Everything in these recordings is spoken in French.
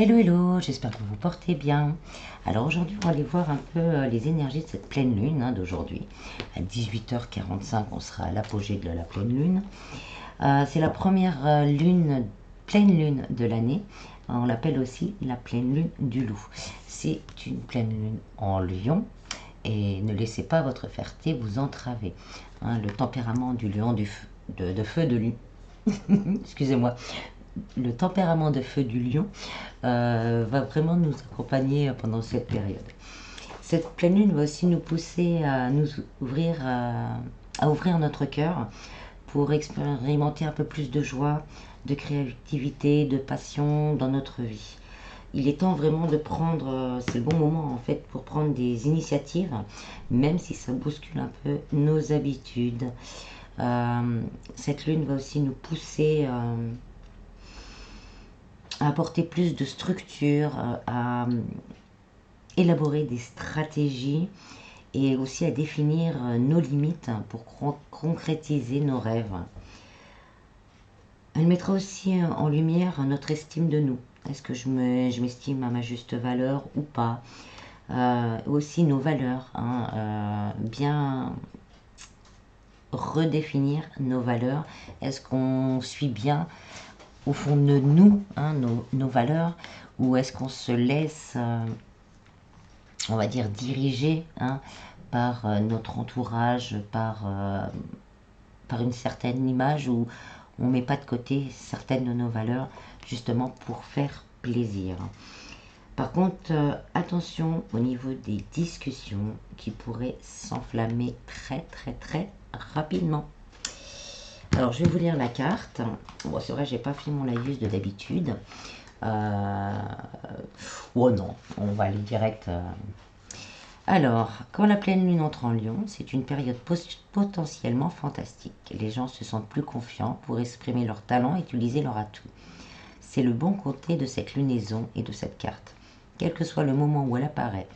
Hello hello, j'espère que vous vous portez bien. Alors aujourd'hui on va aller voir un peu les énergies de cette pleine lune d'aujourd'hui. À 18h45 on sera à l'apogée de la pleine lune. C'est la première pleine lune de l'année. On l'appelle aussi la pleine lune du loup. C'est une pleine lune en lion et ne laissez pas votre fierté vous entraver. Le tempérament du lion de feu de lui. Excusez-moi, le tempérament de feu du lion va vraiment nous accompagner pendant cette période. Cette pleine lune va aussi nous pousser à nous ouvrir, à ouvrir notre cœur pour expérimenter un peu plus de joie, de créativité, de passion dans notre vie. Il est temps vraiment de prendre, c'est le bon moment en fait pour prendre des initiatives, même si ça bouscule un peu nos habitudes. Cette lune va aussi nous pousser à apporter plus de structure, à élaborer des stratégies et aussi à définir nos limites pour concrétiser nos rêves. Elle mettra aussi en lumière notre estime de nous. Est-ce que je m'estime à ma juste valeur ou pas? Aussi nos valeurs, bien redéfinir nos valeurs. Est-ce qu'on suit bien au fond de nous, nos valeurs, ou est-ce qu'on se laisse, on va dire, diriger par notre entourage, par une certaine image où on ne met pas de côté certaines de nos valeurs, justement pour faire plaisir. Par contre, attention au niveau des discussions qui pourraient s'enflammer très rapidement. Alors, je vais vous lire la carte. Bon, c'est vrai, j'ai pas fait mon laïus de d'habitude. Oh non, on va aller direct. Alors, quand la pleine lune entre en Lion, c'est une période potentiellement fantastique. Les gens se sentent plus confiants pour exprimer leurs talents et utiliser leurs atouts. C'est le bon côté de cette lunaison et de cette carte, quel que soit le moment où elle apparaît.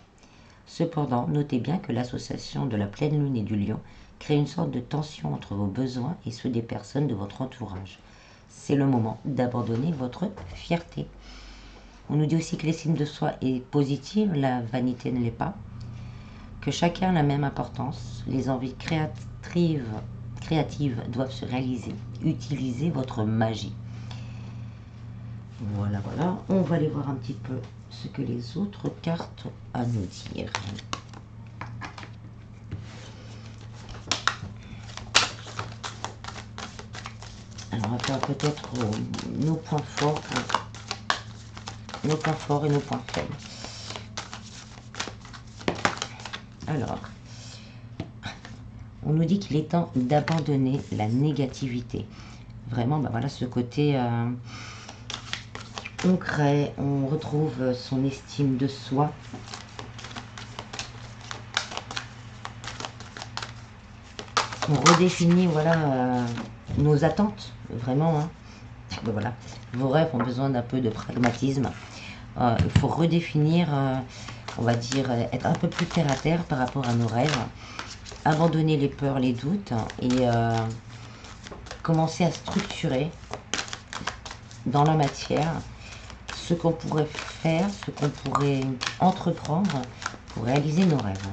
Cependant, notez bien que l'association de la pleine lune et du Lion crée une sorte de tension entre vos besoins et ceux des personnes de votre entourage. C'est le moment d'abandonner votre fierté. On nous dit aussi que l'estime de soi est positive, la vanité ne l'est pas, que chacun a la même importance, les envies créatives doivent se réaliser. Utilisez votre magie. Voilà, on va aller voir un petit peu ce que les autres cartes ont à nous dire. Alors, on va faire peut-être nos points forts et nos points faibles. Alors, on nous dit qu'il est temps d'abandonner la négativité. Vraiment, voilà ce côté, on crée, on retrouve son estime de soi. On redéfinit, nos attentes, vraiment. Voilà, vos rêves ont besoin d'un peu de pragmatisme. Il faut redéfinir, on va dire, être un peu plus terre à terre par rapport à nos rêves. Abandonner les peurs, les doutes et commencer à structurer dans la matière ce qu'on pourrait faire, ce qu'on pourrait entreprendre pour réaliser nos rêves.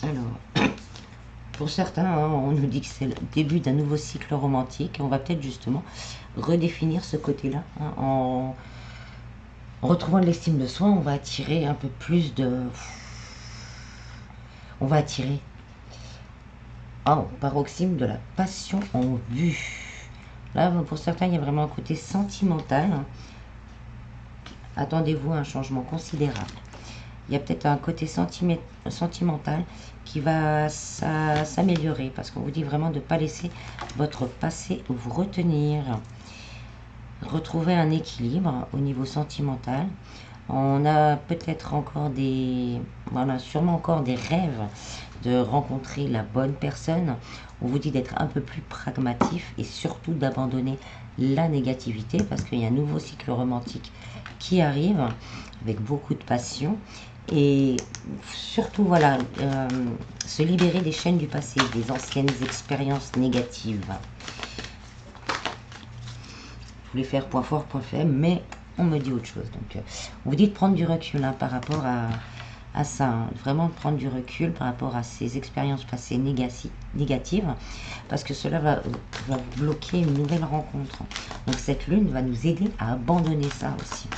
Alors, pour certains, on nous dit que c'est le début d'un nouveau cycle romantique. On va peut-être justement redéfinir ce côté-là. En retrouvant de l'estime de soi, on va attirer un peu plus de... On va attirer paroxysme de la passion en vue. Là, pour certains, il y a vraiment un côté sentimental. Attendez-vous à un changement considérable. Il y a peut-être un côté sentimental qui va s'améliorer parce qu'on vous dit vraiment de ne pas laisser votre passé vous retenir. Retrouver un équilibre au niveau sentimental. On a peut-être encore sûrement encore des rêves de rencontrer la bonne personne. On vous dit d'être un peu plus pragmatique et surtout d'abandonner la négativité parce qu'il y a un nouveau cycle romantique qui arrive avec beaucoup de passion. Et surtout, voilà, se libérer des chaînes du passé, des anciennes expériences négatives. Je voulais faire point fort, point faible, mais on me dit autre chose. Donc, on vous dit de prendre du recul hein, par rapport à ça. Hein. Vraiment de prendre du recul par rapport à ces expériences passées négatives, parce que cela va vous bloquer une nouvelle rencontre. Donc, cette lune va nous aider à abandonner ça aussi,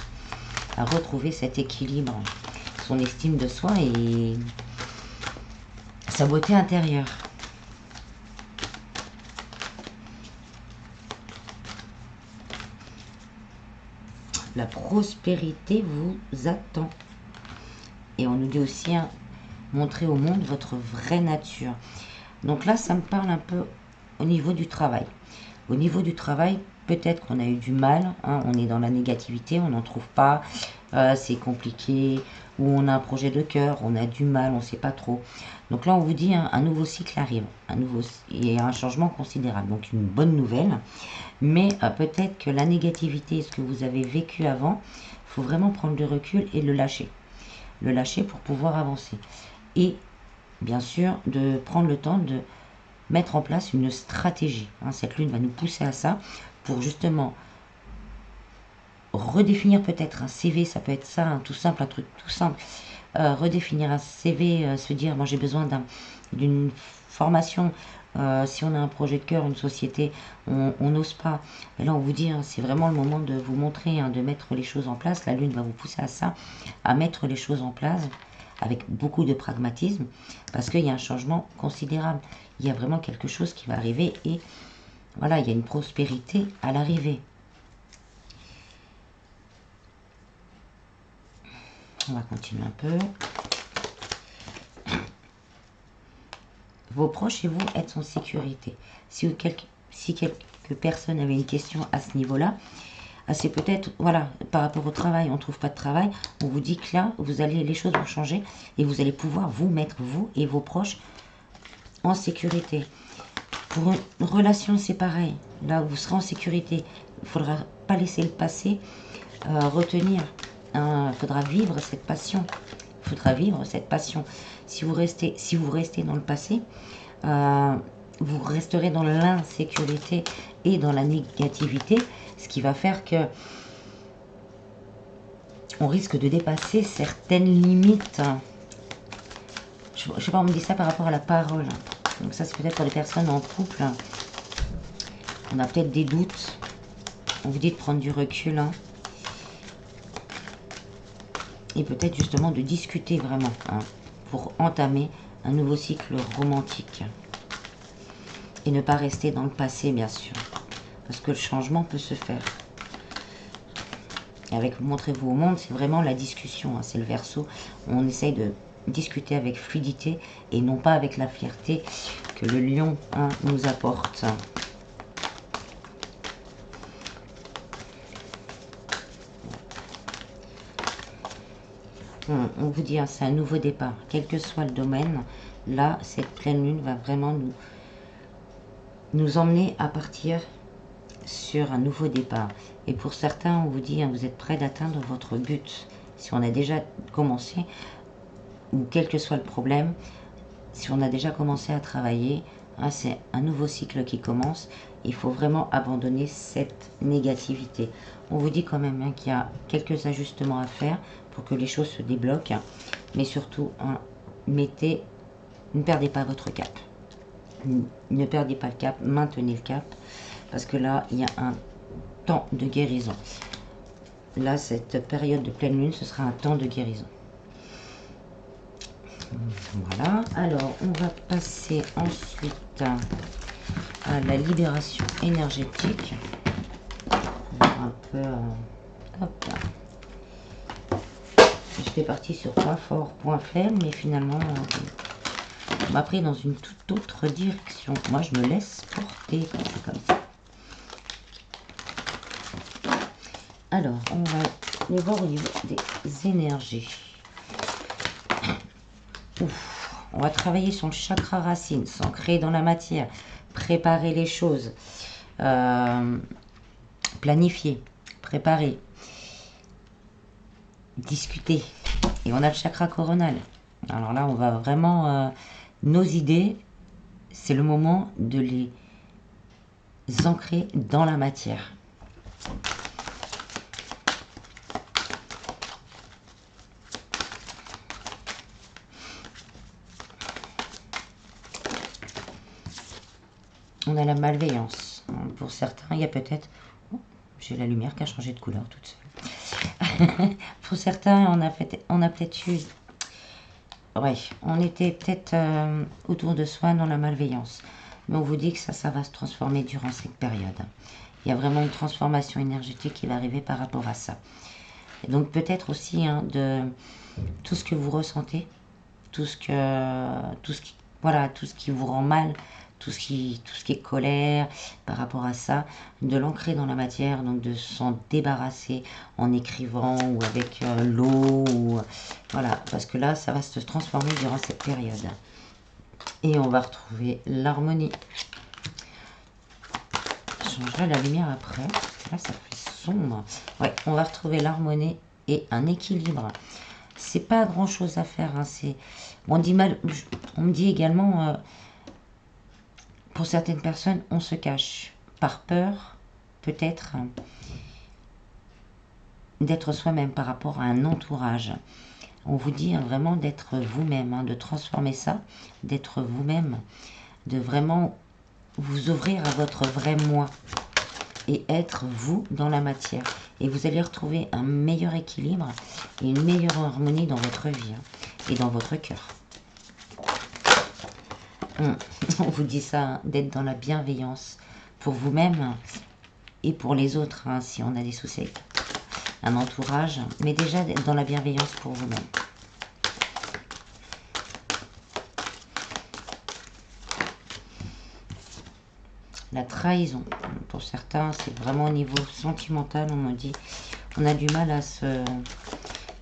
à retrouver cet équilibre, son estime de soi et sa beauté intérieure. La prospérité vous attend. Et on nous dit aussi, hein, montrer au monde votre vraie nature. Donc là, ça me parle un peu au niveau du travail. Au niveau du travail, peut-être qu'on a eu du mal, hein, on est dans la négativité, on n'en trouve pas, c'est compliqué, ou on a un projet de cœur, on a du mal, on ne sait pas trop. Donc là, on vous dit, hein, un nouveau cycle arrive, et un changement considérable. Donc une bonne nouvelle, mais peut-être que la négativité, ce que vous avez vécu avant, il faut vraiment prendre du recul et le lâcher. Le lâcher pour pouvoir avancer. Et bien sûr, de prendre le temps de mettre en place une stratégie. Hein, cette lune va nous pousser à ça pour justement redéfinir peut-être un CV, ça peut être ça, hein, tout simple, un truc tout simple. Redéfinir un CV, se dire, moi j'ai besoin d'une formation. Si on a un projet de cœur, une société, on n'ose pas. Et là, on vous dit, hein, c'est vraiment le moment de vous montrer, hein, de mettre les choses en place. La lune va vous pousser à ça, à mettre les choses en place avec beaucoup de pragmatisme, parce qu'il y a un changement considérable. Il y a vraiment quelque chose qui va arriver et voilà, il y a une prospérité à l'arrivée. On va continuer un peu. Vos proches et vous êtes en sécurité. Si quelques personnes avaient une question à ce niveau-là, c'est peut-être, voilà, par rapport au travail, on ne trouve pas de travail, on vous dit que là, les choses vont changer et vous allez pouvoir vous mettre, vous et vos proches, en sécurité. Pour une relation, c'est pareil. Là, vous serez en sécurité. Il ne faudra pas laisser le passé retenir. Il faudra vivre cette passion. Il faudra vivre cette passion. Si vous restez dans le passé, vous resterez dans l'insécurité et dans la négativité, ce qui va faire que on risque de dépasser certaines limites. Je sais pas, on me dit ça par rapport à la parole. Donc ça, c'est peut-être pour les personnes en couple. On a peut-être des doutes. On vous dit de prendre du recul. Hein. Et peut-être justement de discuter vraiment. Hein, pour entamer un nouveau cycle romantique. Et ne pas rester dans le passé, bien sûr. Parce que le changement peut se faire. Et avec montrez-vous au monde, c'est vraiment la discussion. Hein, c'est le Verseau. On essaye de discuter avec fluidité et non pas avec la fierté que le lion hein, nous apporte. On vous dit, hein, c'est un nouveau départ. Quel que soit le domaine, là, cette pleine lune va vraiment nous emmener à partir sur un nouveau départ. Et pour certains, on vous dit, hein, vous êtes prêts d'atteindre votre but. Si on a déjà commencé, ou quel que soit le problème, si on a déjà commencé à travailler, hein, c'est un nouveau cycle qui commence. Il faut vraiment abandonner cette négativité. On vous dit quand même hein, qu'il y a quelques ajustements à faire pour que les choses se débloquent. Mais surtout, hein, ne perdez pas votre cap. Ne perdez pas le cap, maintenez le cap. Parce que là, il y a un temps de guérison. Là, cette période de pleine lune, ce sera un temps de guérison. Voilà. Alors, on va passer ensuite à la libération énergétique. Un peu... hop là. J'étais partie sur point fort, point faible, mais finalement, on m'a pris dans une toute autre direction. Moi, je me laisse porter quand c'est comme ça. Alors, on va les voir au niveau des énergies. Ouf. On va travailler sur le chakra racine, s'ancrer dans la matière, préparer les choses, planifier, préparer. discuter. Et on a le chakra coronal. Alors là, on va vraiment... nos idées, c'est le moment de les ancrer dans la matière. On a la malveillance. Pour certains, il y a peut-être... Oh, j'ai la lumière qui a changé de couleur toute seule. Pour certains, on a peut-être eu... Ouais, on était peut-être autour de soi dans la malveillance. Mais on vous dit que ça va se transformer durant cette période. Il y a vraiment une transformation énergétique qui va arriver par rapport à ça. Et donc peut-être aussi de tout ce que vous ressentez, tout ce qui vous rend mal, tout ce qui est colère par rapport à ça, de l'ancrer dans la matière, donc de s'en débarrasser en écrivant ou avec l'eau, voilà, parce que là, ça va se transformer durant cette période. Et on va retrouver l'harmonie. Je changerai la lumière après, parce que là, ça fait sombre. Ouais, on va retrouver l'harmonie et un équilibre. C'est pas grand chose à faire, hein, on me dit également, pour certaines personnes, on se cache par peur, peut-être, d'être soi-même par rapport à un entourage. On vous dit vraiment d'être vous-même, de transformer ça, d'être vous-même, de vraiment vous ouvrir à votre vrai moi et être vous dans la matière. Et vous allez retrouver un meilleur équilibre et une meilleure harmonie dans votre vie et dans votre cœur. On vous dit ça, d'être dans la bienveillance pour vous-même et pour les autres, si on a des soucis avec un entourage, mais déjà d'être dans la bienveillance pour vous-même. La trahison, pour certains, c'est vraiment au niveau sentimental, on me dit, on a du mal à se...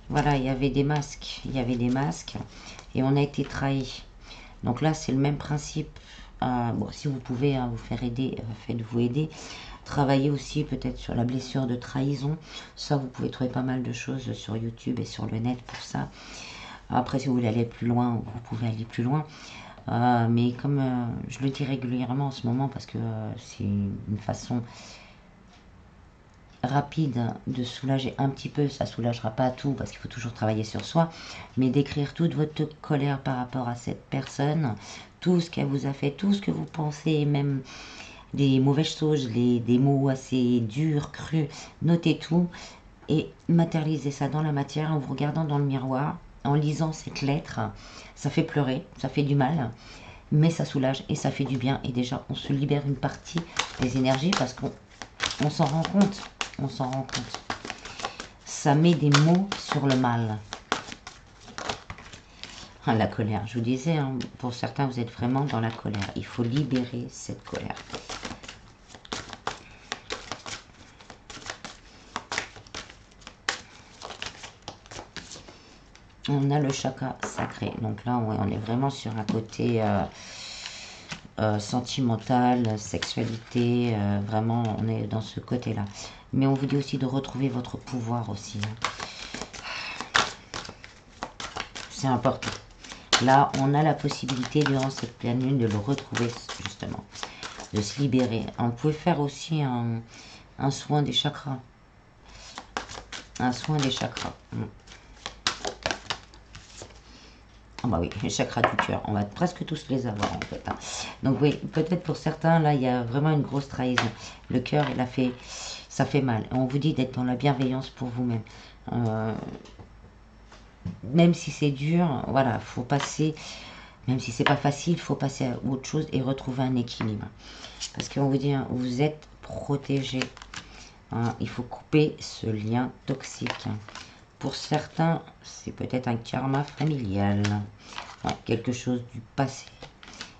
Voilà, il y avait des masques, et on a été trahi. Donc là, c'est le même principe. Bon, si vous pouvez vous faire aider, faites-vous aider. Travaillez aussi peut-être sur la blessure de trahison. Ça, vous pouvez trouver pas mal de choses sur YouTube et sur le net pour ça. Après, si vous voulez aller plus loin, vous pouvez aller plus loin. Mais comme je le dis régulièrement en ce moment, parce que c'est une façon rapide de soulager un petit peu, ça soulagera pas tout parce qu'il faut toujours travailler sur soi, mais d'écrire toute votre colère par rapport à cette personne, tout ce qu'elle vous a fait, tout ce que vous pensez, même des mauvaises choses, des mots assez durs, crus, notez tout et matérialisez ça dans la matière en vous regardant dans le miroir, en lisant cette lettre. Ça fait pleurer, ça fait du mal, mais ça soulage et ça fait du bien, et déjà on se libère une partie des énergies parce qu'on s'en rend compte. On s'en rend compte. Ça met des mots sur le mal. La colère, je vous disais, pour certains, vous êtes vraiment dans la colère. Il faut libérer cette colère. On a le chakra sacré. Donc là, on est vraiment sur un côté sentimental, sexualité. Vraiment, on est dans ce côté-là. Mais on vous dit aussi de retrouver votre pouvoir aussi. C'est important. Là, on a la possibilité durant cette pleine lune de le retrouver justement. De se libérer. On peut faire aussi un soin des chakras. Un soin des chakras. Ah bah oui, les chakras du cœur. On va presque tous les avoir en fait. Donc oui, peut-être pour certains, là, il y a vraiment une grosse trahison. Le cœur, ça fait mal. On vous dit d'être dans la bienveillance pour vous-même. Même si c'est dur, voilà, faut passer, même si c'est pas facile, il faut passer à autre chose et retrouver un équilibre. Parce qu'on vous dit, vous êtes protégé. Il faut couper ce lien toxique. Pour certains, c'est peut-être un karma familial, quelque chose du passé.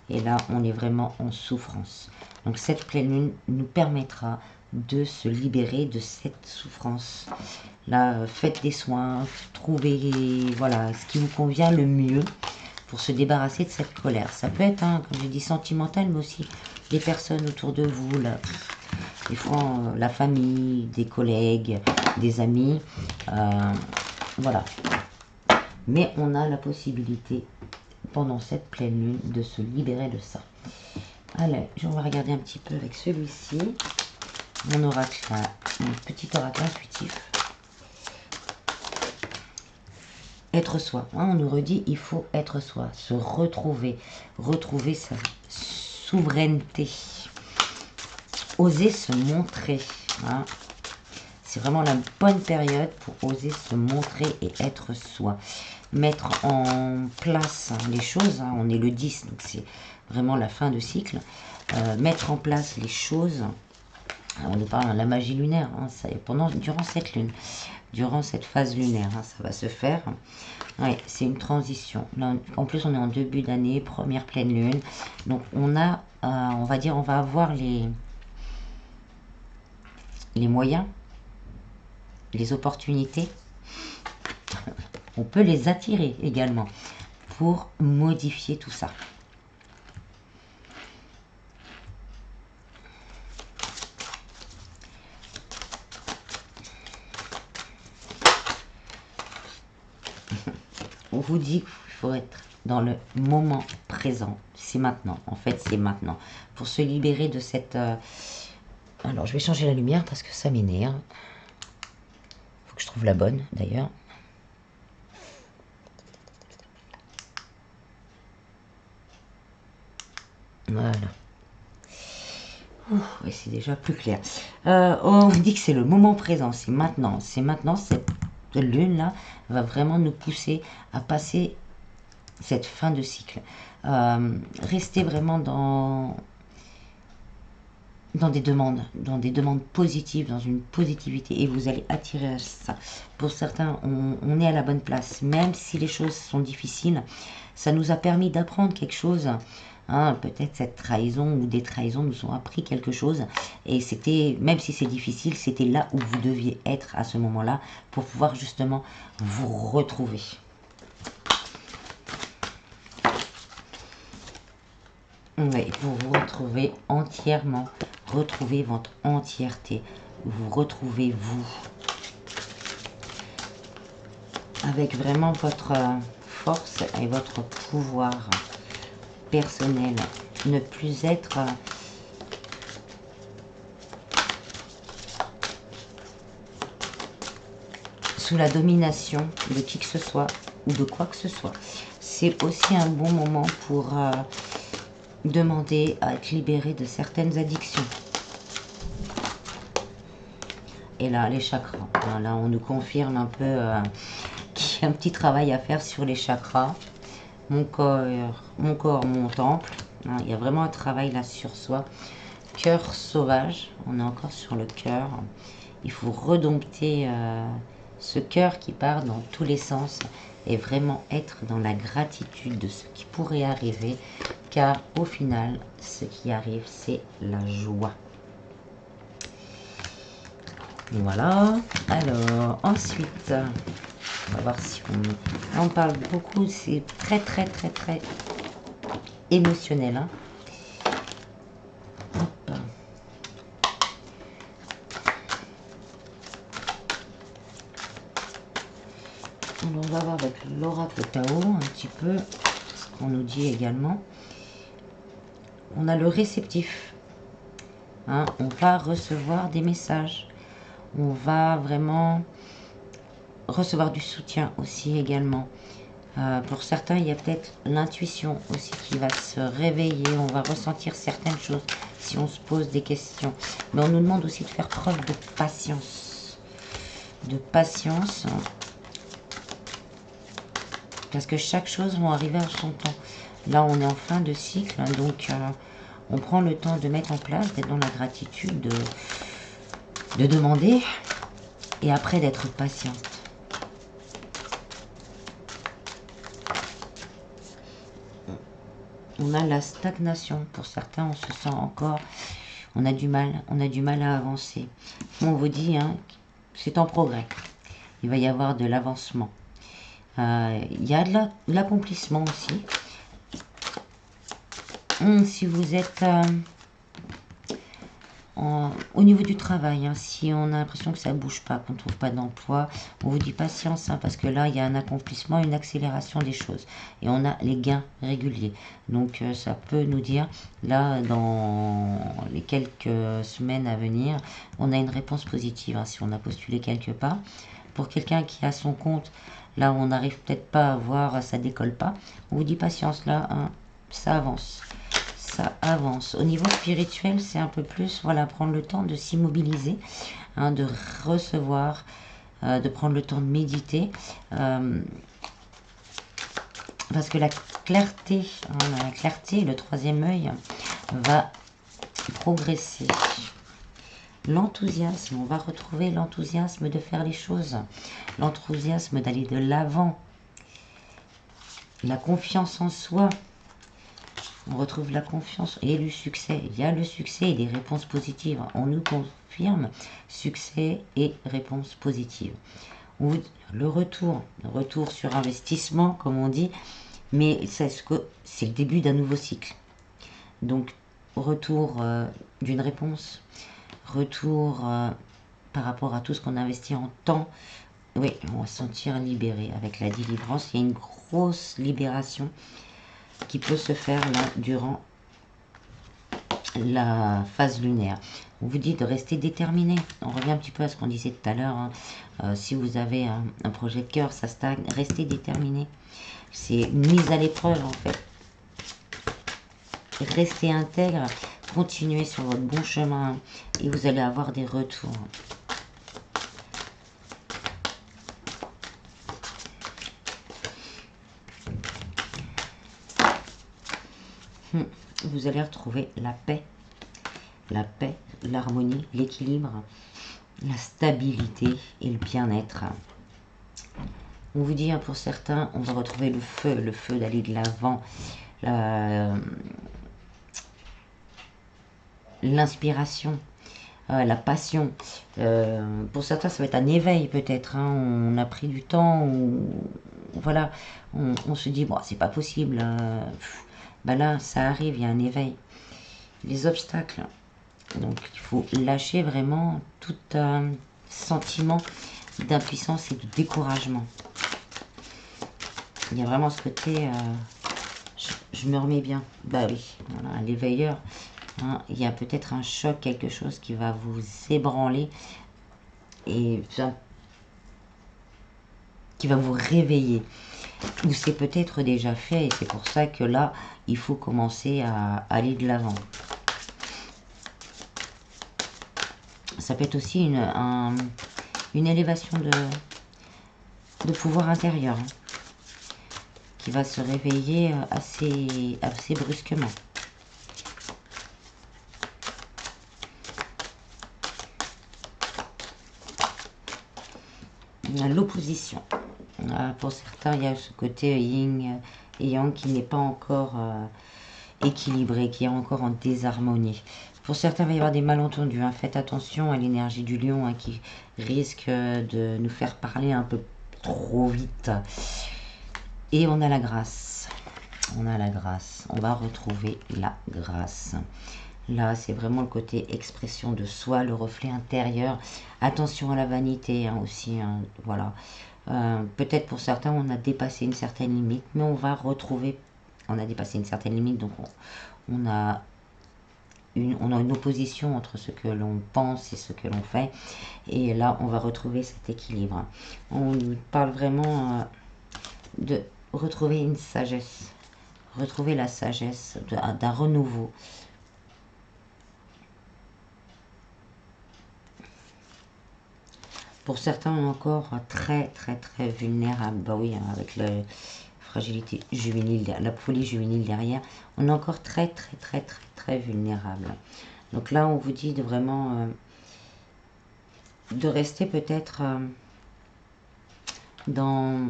Et là, on est vraiment en souffrance. Donc cette pleine lune nous permettra de se libérer de cette souffrance. Là, faites des soins, trouvez ce qui vous convient le mieux pour se débarrasser de cette colère. Ça peut être, comme j'ai dit, sentimental, mais aussi des personnes autour de vous, là. Des fois, la famille, des collègues, des amis. Voilà. Mais on a la possibilité, pendant cette pleine lune, de se libérer de ça. Allez, on va regarder un petit peu avec celui-ci. Mon oracle, mon petit oracle intuitif. Être soi. Hein, on nous redit, il faut être soi, se retrouver, retrouver sa souveraineté, oser se montrer. Hein. C'est vraiment la bonne période pour oser se montrer et être soi. Mettre en place les choses. Hein, on est le 10, donc c'est vraiment la fin de cycle. Mettre en place les choses. On nous parle de la magie lunaire. Hein, ça, durant cette lune. Durant cette phase lunaire, hein, ça va se faire. Ouais, c'est une transition. Là, en plus, on est en début d'année, première pleine lune. Donc, on a, on va dire, on va avoir les moyens, les opportunités. On peut les attirer également pour modifier tout ça. On vous dit qu'il faut être dans le moment présent. C'est maintenant. En fait, c'est maintenant. Pour se libérer de cette... Alors, je vais changer la lumière parce que ça m'énerve. Il faut que je trouve la bonne, d'ailleurs. Voilà. Ouais, c'est déjà plus clair. On dit que c'est le moment présent. C'est maintenant. C'est maintenant. Cette lune-là va vraiment nous pousser à passer cette fin de cycle. Rester vraiment dans des demandes positives, dans une positivité, et vous allez attirer à ça. Pour certains, on est à la bonne place, même si les choses sont difficiles. Ça nous a permis d'apprendre quelque chose. Hein, peut-être cette trahison ou des trahisons nous ont appris quelque chose, et c'était, même si c'est difficile, c'était là où vous deviez être à ce moment-là pour pouvoir justement vous retrouver. Oui, vous vous retrouvez entièrement, retrouvez votre entièreté, vous retrouvez vous, avec vraiment votre force et votre pouvoir personnel, ne plus être sous la domination de qui que ce soit ou de quoi que ce soit. C'est aussi un bon moment pour demander à être libéré de certaines addictions. Et là, les chakras. Là, on nous confirme un peu qu'il y a un petit travail à faire sur les chakras. Mon corps, mon temple. Il y a vraiment un travail là sur soi. Cœur sauvage. On est encore sur le cœur. Il faut redompter ce cœur qui part dans tous les sens et vraiment être dans la gratitude de ce qui pourrait arriver, car au final, ce qui arrive, c'est la joie. Voilà. Alors, ensuite, on va voir si on parle beaucoup, c'est très émotionnel. Hein. Hop. Alors, on va voir avec l'oracle Tao un petit peu ce qu'on nous dit également. On a le réceptif. Hein, on va recevoir des messages. On va vraiment recevoir du soutien aussi également. Pour certains, il y a peut-être l'intuition aussi qui va se réveiller. On va ressentir certaines choses si on se pose des questions. Mais on nous demande aussi de faire preuve de patience. De patience. Parce que chaque chose va arriver à son temps. Là, on est en fin de cycle. Donc, on prend le temps de mettre en place, d'être dans la gratitude, de demander. Et après, d'être patiente. On a la stagnation. Pour certains, on se sent encore... On a du mal à avancer. On vous dit, hein, c'est en progrès. Il va y avoir de l'avancement. Il y a de l'accomplissement aussi. Si vous êtes au niveau du travail, hein, si on a l'impression que ça bouge pas, qu'on ne trouve pas d'emploi, on vous dit patience, hein, parce que là, il y a un accomplissement, une accélération des choses. Et on a les gains réguliers. Donc, ça peut nous dire, là, dans les quelques semaines à venir, on a une réponse positive, hein, si on a postulé quelque part. Pour quelqu'un qui a son compte, là, on n'arrive peut-être pas à voir, ça décolle pas. On vous dit patience, là, hein, ça avance. Ça avance. Au niveau spirituel, c'est un peu plus, voilà, prendre le temps de s'immobiliser, hein, de recevoir, de prendre le temps de méditer, parce que la clarté, le troisième œil, va progresser. L'enthousiasme, on va retrouver l'enthousiasme de faire les choses, l'enthousiasme d'aller de l'avant, la confiance en soi. On retrouve la confiance et le succès. Il y a le succès et des réponses positives. On nous confirme succès et réponses positives. Le retour sur investissement, comme on dit, mais c'est le début d'un nouveau cycle. Donc, retour d'une réponse, retour par rapport à tout ce qu'on investit en temps. Oui, on va se sentir libéré avec la délivrance. Il y a une grosse libération qui peut se faire là durant la phase lunaire. On vous dit de rester déterminé. On revient un petit peu à ce qu'on disait tout à l'heure. Hein. Si vous avez un projet de cœur, ça stagne. Restez déterminé. C'est une mise à l'épreuve en fait. Restez intègre. Continuez sur votre bon chemin et vous allez avoir des retours. Vous allez retrouver la paix, l'harmonie, l'équilibre, la stabilité et le bien-être. On vous dit, hein, pour certains, on va retrouver le feu d'aller de l'avant, l'inspiration, la passion. Pour certains, ça va être un éveil peut-être. Hein. On a pris du temps, voilà, on se dit, bon, c'est pas possible. Ben là, ça arrive, il y a un éveil. Les obstacles. Donc, il faut lâcher vraiment tout sentiment d'impuissance et de découragement. Il y a vraiment ce côté, je me remets bien. Bah oui, voilà, l'éveilleur. Hein, il y a peut-être un choc, quelque chose qui va vous ébranler et qui va vous réveiller. Ou c'est peut-être déjà fait et c'est pour ça que là, il faut commencer à aller de l'avant. Ça peut être aussi une élévation de pouvoir intérieur, hein, qui va se réveiller assez brusquement. L'opposition. Pour certains, il y a ce côté yin et yang qui n'est pas encore équilibré, qui est encore en désharmonie. Pour certains, il va y avoir des malentendus. Hein. Faites attention à l'énergie du lion, hein, qui risque de nous faire parler un peu trop vite. Et on a la grâce. On a la grâce. On va retrouver la grâce. Là, c'est vraiment le côté expression de soi, le reflet intérieur. Attention à la vanité, hein, aussi. Hein, voilà. Peut-être pour certains, on a dépassé une certaine limite, mais on va retrouver. On a dépassé une certaine limite, donc on a une opposition entre ce que l'on pense et ce que l'on fait. Et là, on va retrouver cet équilibre. On nous parle vraiment de retrouver une sagesse. Retrouver la sagesse d'un renouveau. Pour certains, on est encore très vulnérable. Bah oui, hein, avec la fragilité juvénile, la folie juvénile derrière, on est encore très vulnérable. Donc là, on vous dit de vraiment de rester peut-être dans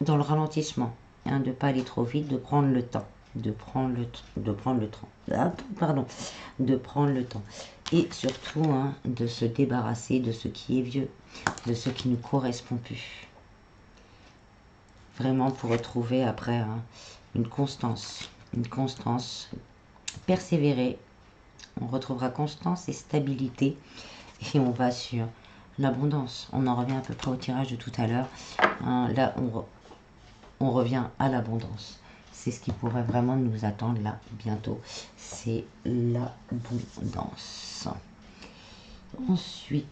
le ralentissement, hein, de ne pas aller trop vite, de prendre le temps. De prendre le temps. Et surtout, hein, de se débarrasser de ce qui est vieux, de ce qui ne correspond plus. Vraiment pour retrouver après, hein, une constance, persévérer On retrouvera constance et stabilité. Et on va sur l'abondance. On en revient à peu près au tirage de tout à l'heure. Hein, là, on revient à l'abondance. C'est ce qui pourrait vraiment nous attendre là bientôt. C'est l'abondance. Ensuite,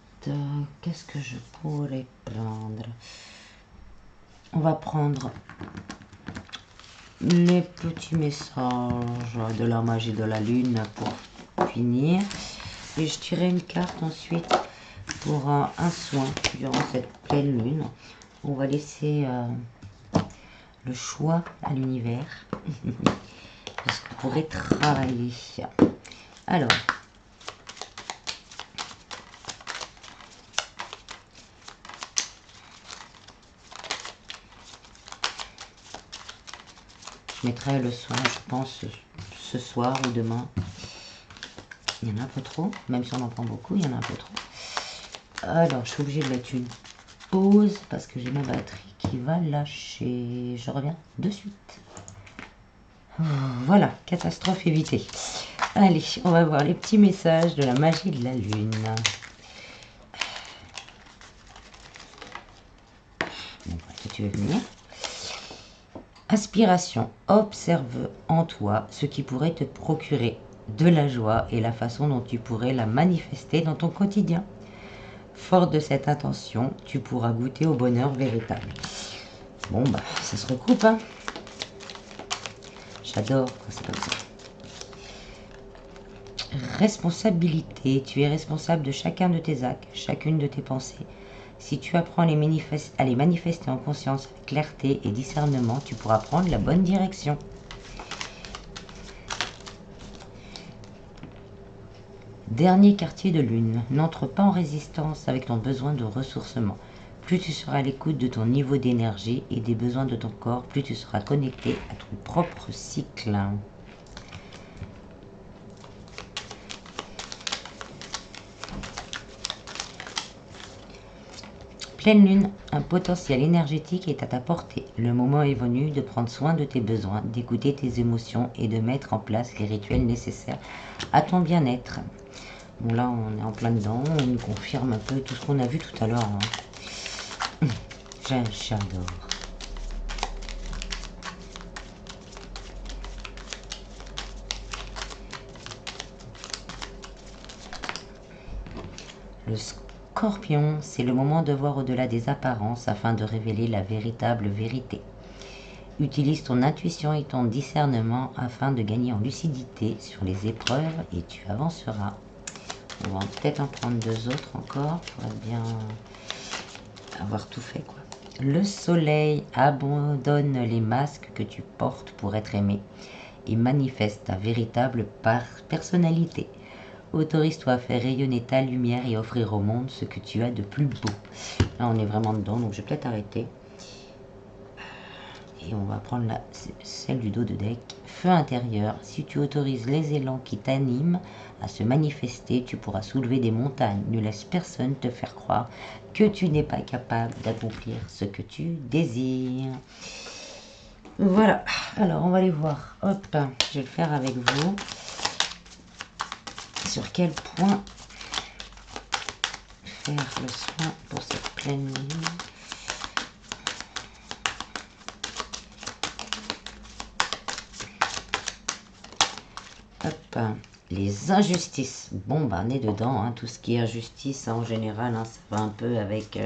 qu'est-ce que je pourrais prendre? On va prendre les petits messages de la magie de la lune pour finir. Et je tirerai une carte ensuite pour un soin durant cette pleine lune. On va laisser le choix à l'univers. Parce qu'on pourrait travailler. Alors, je mettrai le soin, je pense, ce soir ou demain. Il y en a un peu trop, même si on en prend beaucoup, il y en a un peu trop. Alors, je suis obligée de mettre une pause parce que j'ai ma batterie qui va lâcher. Je reviens de suite. Voilà, catastrophe évitée. Allez, on va voir les petits messages de la magie de la lune. Bon, tu veux venir? Inspiration. Observe en toi ce qui pourrait te procurer de la joie et la façon dont tu pourrais la manifester dans ton quotidien. Fort de cette intention, tu pourras goûter au bonheur véritable. Bon, bah, ça se recoupe, hein. J'adore quand c'est comme ça. Responsabilité. Tu es responsable de chacun de tes actes, chacune de tes pensées. Si tu apprends à les manifester en conscience, clarté et discernement, tu pourras prendre la bonne direction. Dernier quartier de lune. N'entre pas en résistance avec ton besoin de ressourcement. Plus tu seras à l'écoute de ton niveau d'énergie et des besoins de ton corps, plus tu seras connecté à ton propre cycle. Pleine lune, un potentiel énergétique est à ta portée. Le moment est venu de prendre soin de tes besoins, d'écouter tes émotions et de mettre en place les rituels nécessaires à ton bien-être. Bon, là, on est en plein dedans, on nous confirme un peu tout ce qu'on a vu tout à l'heure. Hein. J'adore. Le Scorpion, c'est le moment de voir au-delà des apparences afin de révéler la véritable vérité. Utilise ton intuition et ton discernement afin de gagner en lucidité sur les épreuves et tu avanceras. On va peut-être en prendre deux autres encore pour bien avoir tout fait, quoi. Le soleil, abandonne les masques que tu portes pour être aimé et manifeste ta véritable personnalité. Autorise-toi à faire rayonner ta lumière et offrir au monde ce que tu as de plus beau. Là, on est vraiment dedans, donc je vais peut-être arrêter. Et on va prendre celle du dos de deck. Feu intérieur. Si tu autorises les élans qui t'animent à se manifester, tu pourras soulever des montagnes. Ne laisse personne te faire croire que tu n'es pas capable d'accomplir ce que tu désires. Voilà. Alors, on va aller voir. Hop, je vais le faire avec vous. Sur quel point faire le soin pour cette pleine lune. Hop, les injustices. Bon, bah, on est dedans. Hein. Tout ce qui est injustice, en général, hein, ça va un peu avec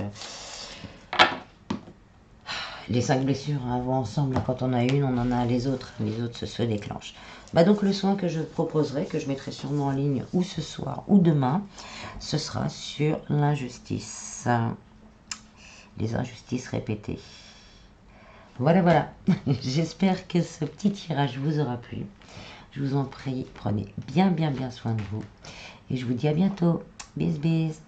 les 5 blessures. Hein, vont ensemble. Quand on a une, on en a les autres. Les autres se déclenchent. Bah, donc, le soin que je proposerai, que je mettrai sûrement en ligne ou ce soir ou demain, ce sera sur l'injustice. Les injustices répétées. Voilà, voilà. J'espère que ce petit tirage vous aura plu. Je vous en prie, prenez bien soin de vous. Et je vous dis à bientôt. Bis, bis.